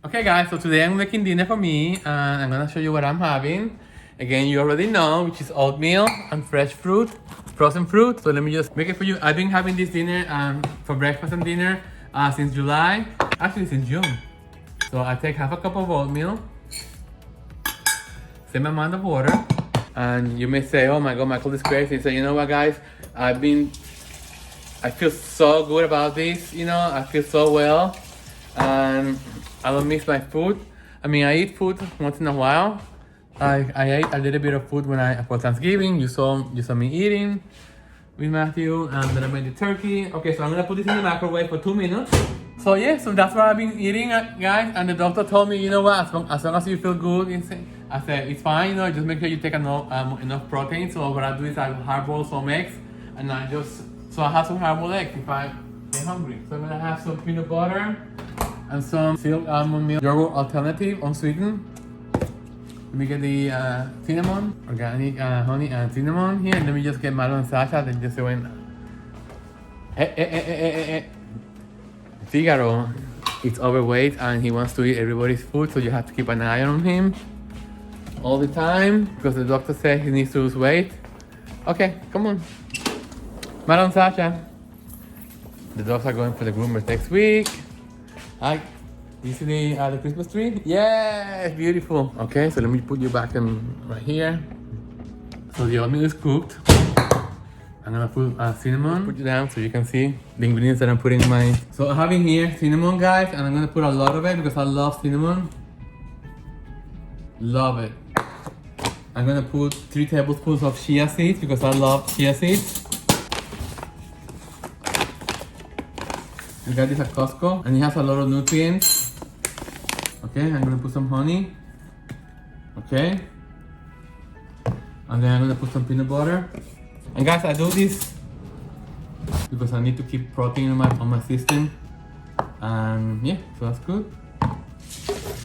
Okay guys, so today I'm making dinner for me and I'm gonna show you what I'm having. Again, you already know, which is oatmeal and fresh fruit, frozen fruit. So let me just make it for you. I've been having this dinner for breakfast and dinner since July, actually since June. So I take half a cup of oatmeal, same amount of water, and you may say, oh my god, Michael is crazy. So you know what guys, I feel so good about this, I feel so well. And I don't miss my food. I mean, I eat food once in a while. I ate a little bit of food for Thanksgiving. You saw me eating with Matthew, and then I made the turkey. Okay, so I'm gonna put this in the microwave for 2 minutes. So yeah, so that's what I've been eating, guys. And the doctor told me, you know what, as long as you feel good, I said it's fine. Just make sure you take enough protein. So what I do is I hard-boil some eggs, and I have some hard-boiled eggs if I get hungry. So I'm gonna have some peanut butter and some silk almond milk yogurt alternative unsweetened. Let me get the cinnamon, organic honey and cinnamon here. Let me just get Marlon and Sasha. They just went. Figaro is overweight and he wants to eat everybody's food, so you have to keep an eye on him all the time because the doctor said he needs to lose weight. Okay, come on. Marlon, Sasha. The dogs are going for the groomers next week. Hi. You see the Christmas tree? Yeah, beautiful. Okay, so let me put you back right here. So the oatmeal is cooked. I'm gonna put cinnamon. Put you down so you can see the ingredients that I'm putting in my. So I'm having here cinnamon, guys, and I'm gonna put a lot of it because I love cinnamon. Love it. I'm gonna put 3 tablespoons of chia seeds because I love chia seeds. I got this at Costco and it has a lot of nutrients. Okay, I'm gonna put some honey. Okay. And then I'm gonna put some peanut butter. And guys, I do this because I need to keep protein on my system. And yeah, so that's good.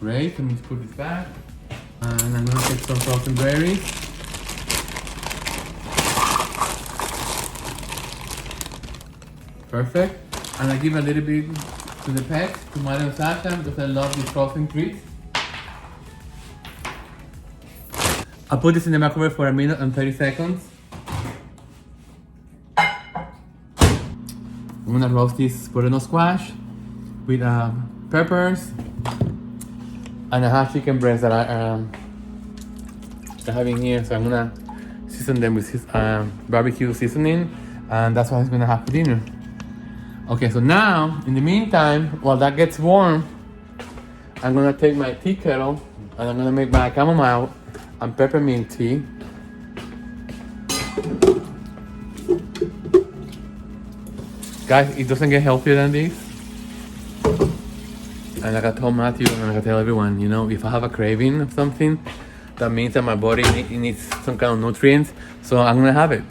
Great, let me just put this back. And I'm gonna take some frozen berries. Perfect. And I give a little bit to the pets, to Mario and Sasha, because I love these frozen treats. I put this in the microwave for 1 minute and 30 seconds. I'm gonna roast this potato squash with peppers, and I have chicken breasts that I have in here. So I'm gonna season them with barbecue seasoning, and that's what I'm gonna have for dinner. Okay, so now, in the meantime, while that gets warm, I'm gonna take my tea kettle and I'm gonna make my chamomile and peppermint tea. Guys, it doesn't get healthier than this. And like I told Matthew, and like I tell everyone, if I have a craving of something, that means that my body needs some kind of nutrients, so I'm gonna have it.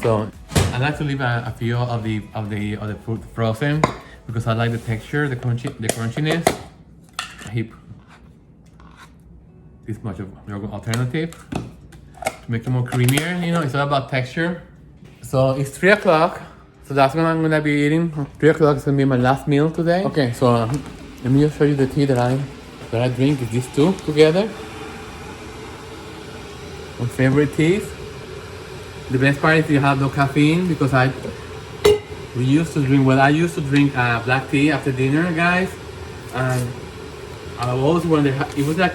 So I like to leave a few of the fruit frozen because I like the texture, the crunchiness. I heap this much of yogurt alternative to make it more creamier. It's all about texture. So it's 3 o'clock. So that's when I'm gonna be eating. 3 o'clock is gonna be my last meal today. Okay, so let me just show you the tea that I drink. Is these two together? My favorite teas. The best part is you have no caffeine because I used to drink black tea after dinner, guys. And I always wondered, it was like,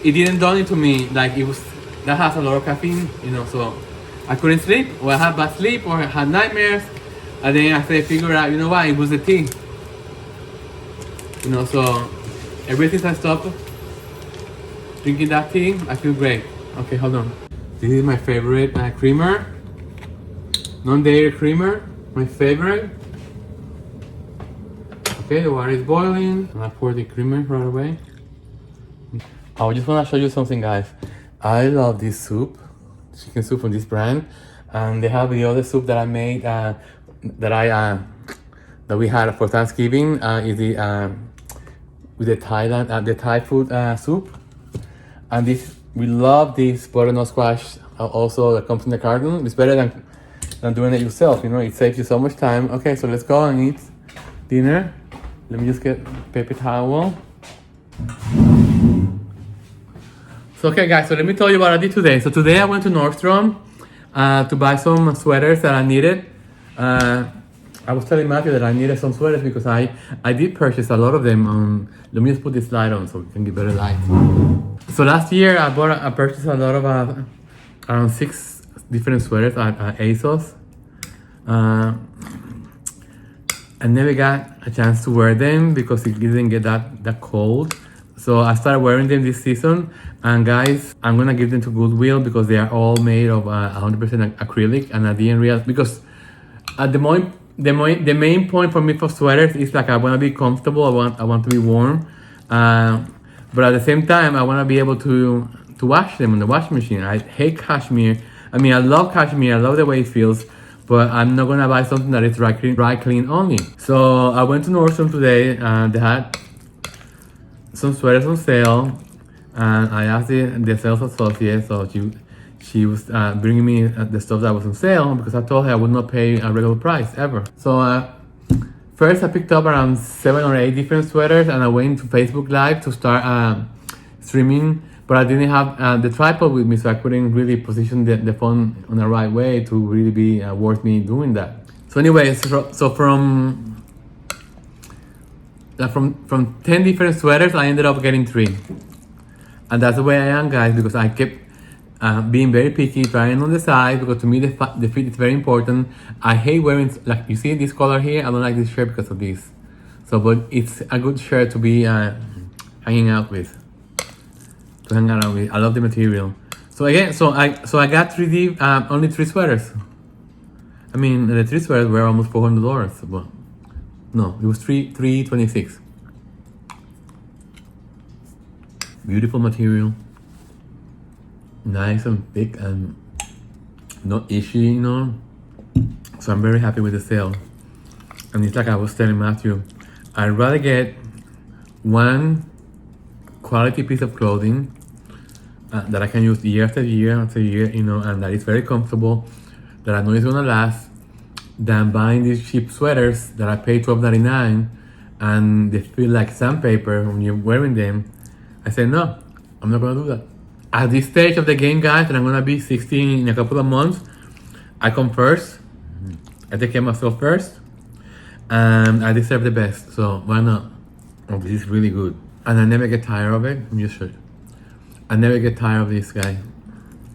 it didn't dawn into me like that has a lot of caffeine, so I couldn't sleep, or I had bad sleep, or I had nightmares. And then I figured out, why? It was the tea. So ever since I stopped drinking that tea, I feel great. Okay, hold on. This is my favorite creamer, non-dairy creamer, my favorite. Okay, the water is boiling, and I pour the creamer right away. I just want to show you something, guys. I love this soup, chicken soup from this brand, and they have the other soup that I made that we had for Thanksgiving. Is with the Thai food soup, and we love this butternut squash. Also, that comes in the carton. It's better than doing it yourself. It saves you so much time. Okay, so let's go and eat dinner. Let me just get paper towel. So okay guys, so let me tell you what I did today. So today I went to Nordstrom to buy some sweaters that I needed. I was telling Matthew that I needed some sweaters because I did purchase a lot of them. Let me just put this light on so we can get better light. So last year I purchased a lot of around 6 different sweaters at ASOS. I never got a chance to wear them because it didn't get that cold. So I started wearing them this season, and guys, I'm gonna give them to Goodwill because they are all made of 100% acrylic, and I didn't realize because at the main point for me for sweaters is like I want to be comfortable. I want to be warm, but at the same time I want to be able to wash them in the washing machine. I hate cashmere. I mean, I love cashmere. I love the way it feels, but I'm not gonna buy something that is dry clean only. So I went to Nordstrom today, and they had some sweaters on sale, and I asked the sales associate, so she was bringing me the stuff that was on sale because I told her I would not pay a regular price ever. So first I picked up around 7 or 8 different sweaters, and I went to Facebook Live to start streaming, but I didn't have the tripod with me, so I couldn't really position the phone on the right way to really be worth me doing that. So anyway, so from 10 different sweaters, I ended up getting 3. And that's the way I am, guys, because I kept being very picky, trying on the size, because to me the fit is very important. I hate wearing, like you see this color here, I don't like this shirt because of this. So, but it's a good shirt to be hanging out with. I love the material. So again, so I got only 3 sweaters. I mean, the 3 sweaters were almost $400, but no, it was $326. Beautiful material, nice and thick and not itchy, you know. So I'm very happy with the sale. And it's like I was telling Matthew, I'd rather get one quality piece of clothing that I can use year after year after year, you know, and that is very comfortable, that I know is gonna last, than buying these cheap sweaters that I pay $12.99 and they feel like sandpaper when you're wearing them. I said, no, I'm not gonna do that. At this stage of the game, guys, and I'm gonna be 16 in a couple of months, I come first. I take care of myself first, and I deserve the best, so why not? Oh, this is really good. And I never get tired of it. You should. I never get tired of this guy.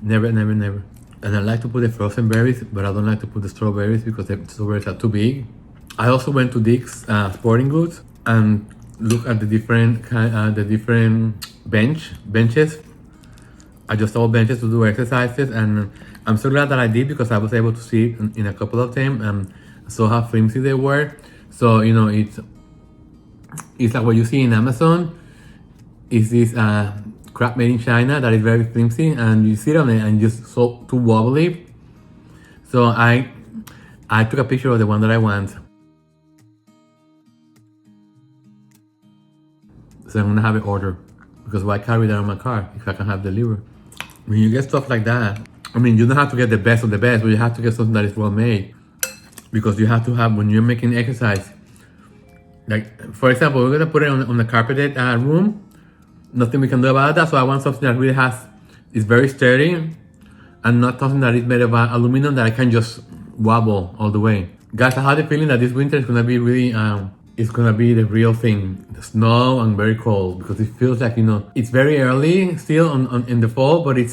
Never, never, never. And I like to put the frozen berries, but I don't like to put the strawberries because the strawberries are too big. I also went to Dick's Sporting Goods and look at the different benches, adjustable benches to do exercises, and I'm so glad that I did because I was able to see it in a couple of them and saw how flimsy they were. So you know, it's like what you see in Amazon. Is this crap made in China that is very flimsy, and you sit on it and just so too wobbly. So I took a picture of the one that I want. So I'm gonna have it ordered because why carry that on my car if I can have delivered? When you get stuff like that, I mean, you don't have to get the best of the best, but you have to get something that is well made, because you have to have, when you're making exercise, like for example, we're gonna put it on the carpeted room. Nothing we can do about that. So I want something that really is very sturdy, and not something that is made of aluminum that I can just wobble all the way. Guys, I have the feeling that this winter is gonna be really it's gonna be the real thing. The snow and very cold, because it feels like, you know, it's very early still in the fall, but it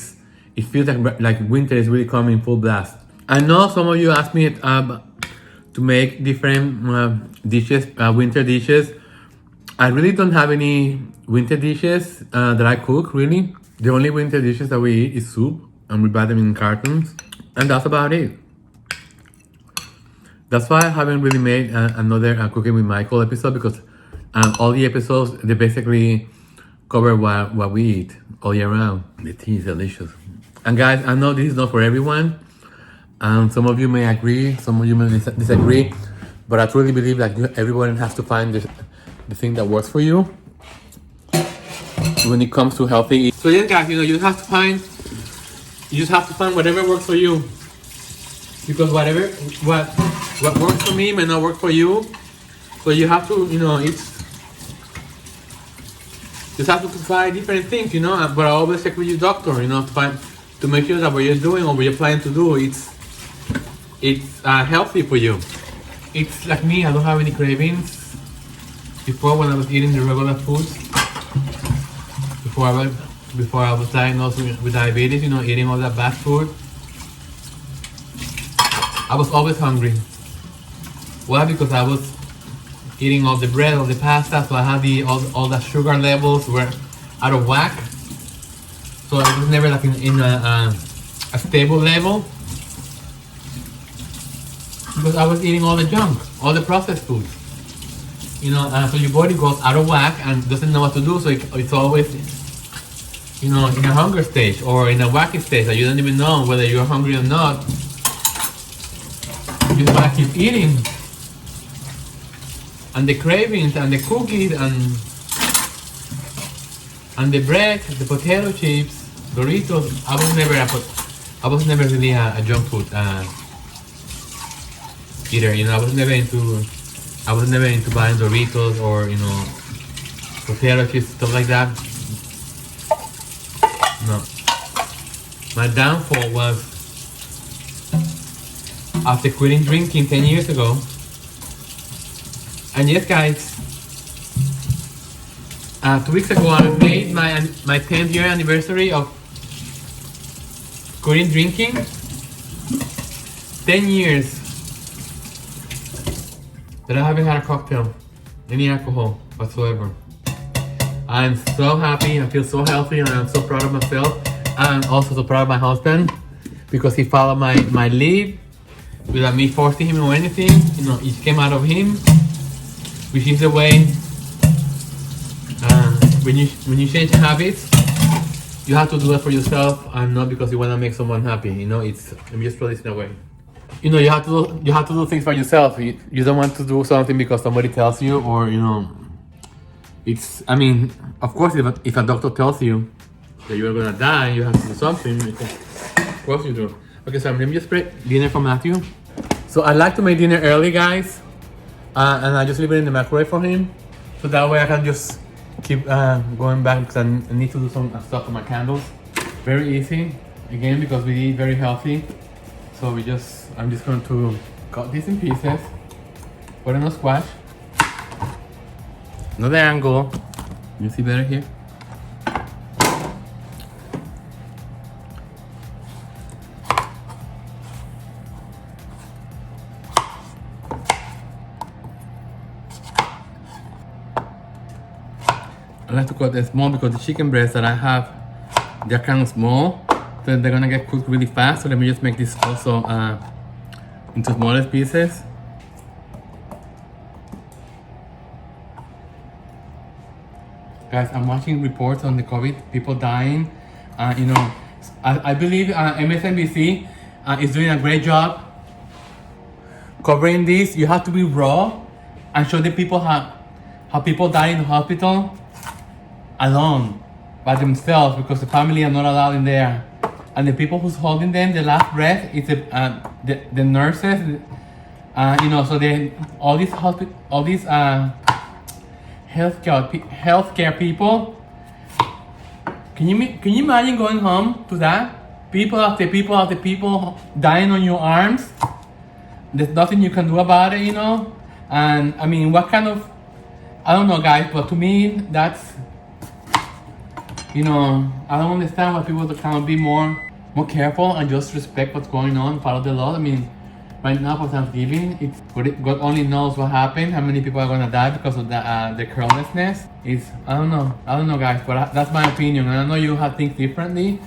feels like winter is really coming full blast. I know some of you asked me to make different dishes, winter dishes. I really don't have any winter dishes that I cook, really. The only winter dishes that we eat is soup, and we buy them in cartons, and that's about it. That's why I haven't really made another Cooking with Michael episode, because all the episodes, they basically cover what we eat all year round. The tea is delicious. And guys, I know this is not for everyone, and some of you may agree, some of you may disagree, but I truly believe that everyone has to find the thing that works for you when it comes to healthy eating. So yeah, guys, you know, you just have to find whatever works for you, because what works for me may not work for you. So you have to, you know, it's just have to try different things, you know. But I always check with your doctor, you know, to make sure that what you're doing or what you're planning to do, it's healthy for you. It's like me, I don't have any cravings. Before, when I was eating the regular foods, before I was diagnosed with diabetes, you know, eating all that bad food, I was always hungry. Why? Because I was eating all the bread, all the pasta, so I had all the sugar levels were out of whack. So I was never like in a stable level, because I was eating all the junk, all the processed foods. You know, so your body goes out of whack and doesn't know what to do, so it's always, you know, in a hunger stage or in a wacky stage that you don't even know whether you're hungry or not. You just want to keep eating. And the cravings and the cookies and the bread, the potato chips, Doritos. I was never really a junk food eater. You know, I was never into buying Doritos or, you know, potato chips, stuff like that. No. My downfall was after quitting drinking 10 years ago. And yes, guys, 2 weeks ago I made my 10th year anniversary of quitting drinking. 10 years that I haven't had a cocktail, any alcohol whatsoever. I'm so happy, I feel so healthy, and I'm so proud of myself. I'm also so proud of my husband because he followed my lead without me forcing him or anything. You know, it came out of him, which is the way when you change habits, you have to do it for yourself and not because you want to make someone happy. You know, let me just put this in a way. You know, you have to do things for yourself. You don't want to do something because somebody tells you, or, you know, I mean, of course, if a doctor tells you that you're gonna die, you have to do something. Of course you do. Okay, so let me just prep dinner for Matthew. So I like to make dinner early, guys, and I just leave it in the microwave for him, so that way I can just keep going back, because I need to do some stuff for my candles. Very easy, again, because we eat very healthy. So I'm just going to cut this in pieces, put in a squash. Another angle. You see better here? I like to cut them small because the chicken breasts that I have, they're kind of small. So they're gonna get cooked really fast. So let me just make this also into smaller pieces. Guys, I'm watching reports on the COVID, people dying. You know, I believe MSNBC is doing a great job covering this. You have to be raw and show the people how people die in the hospital alone by themselves, because the family are not allowed in there. And the people who's holding them, the last breath, is the nurses. You know, so all these healthcare people. Can you imagine going home to that? People after people after people dying on your arms. There's nothing you can do about it, you know. And I mean, what kind of, I don't know, guys, but to me, that's, you know, I don't understand why people can't be more careful and just respect what's going on, follow the law. I mean, right now for Thanksgiving, God only knows what happened, how many people are gonna die because of the carelessness. I don't know, guys, but that's my opinion, and I know you have things differently.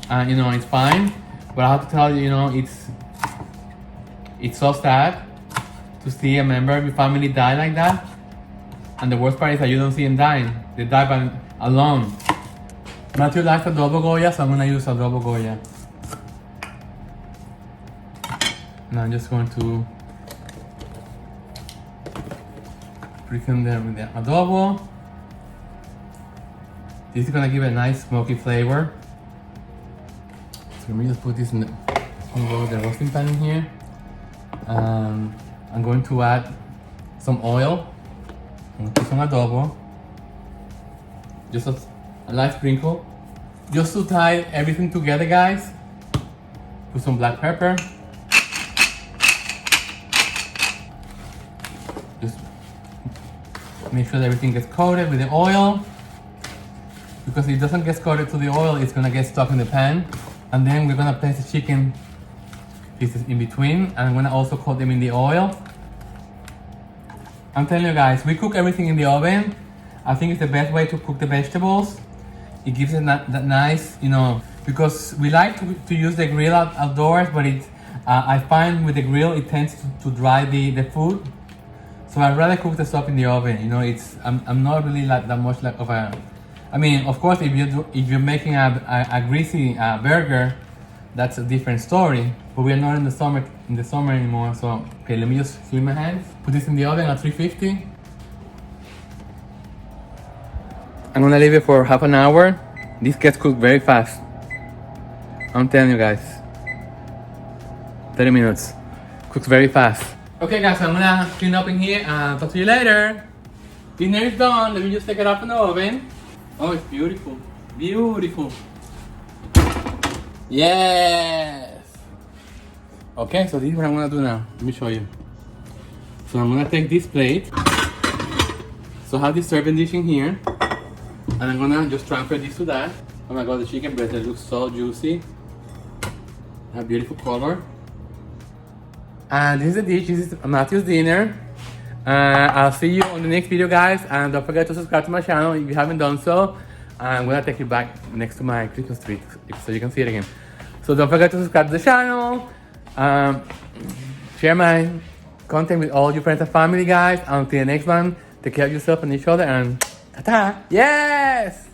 You know, it's fine, but I have to tell you, you know, it's so sad to see a member of your family die like that. And the worst part is that you don't see them dying; they die by alone. Matthew likes adobo Goya, so I'm gonna use adobo Goya. And I'm just going to prickle them with the adobo. This is gonna give a nice smoky flavor. So let me just put this in the roasting pan in here. I'm going to add some oil. I'm gonna put some adobo. Just a light sprinkle. Just to tie everything together, guys. Put some black pepper. Just make sure that everything gets coated with the oil. Because if it doesn't get coated to the oil, it's gonna get stuck in the pan. And then we're gonna place the chicken pieces in between. And I'm gonna also coat them in the oil. I'm telling you guys, we cook everything in the oven. I think it's the best way to cook the vegetables. It gives it that nice, you know, because we like to use the grill outdoors, but I find with the grill, it tends to dry the food. So I'd rather cook the stuff in the oven. You know, I'm not really like that much like of a, I mean, of course, if you're making a greasy burger, that's a different story. But we are not in the summer anymore. So okay, let me just clean my hands. Put this in the oven at 350. I'm gonna leave it for half an hour. This gets cooked very fast. I'm telling you guys. 30 minutes. Cooks very fast. Okay guys, I'm gonna clean up in here and talk to you later. Dinner is done. Let me just take it out from the oven. Oh, it's beautiful. Beautiful. Yes. Okay, so this is what I'm gonna do now. Let me show you. So I'm gonna take this plate. So I have this serving dish in here. And I'm gonna just transfer this to that. Oh my god, the chicken breast, it looks so juicy. A beautiful color. And this is the dish, this is Matthew's dinner. I'll see you on the next video, guys. And don't forget to subscribe to my channel if you haven't done so. I'm gonna take you back next to my Christmas tree so you can see it again. So don't forget to subscribe to the channel. Share my content with all your friends and family, guys. Until the next one, take care of yourself and each other, and ta-ta! Yes!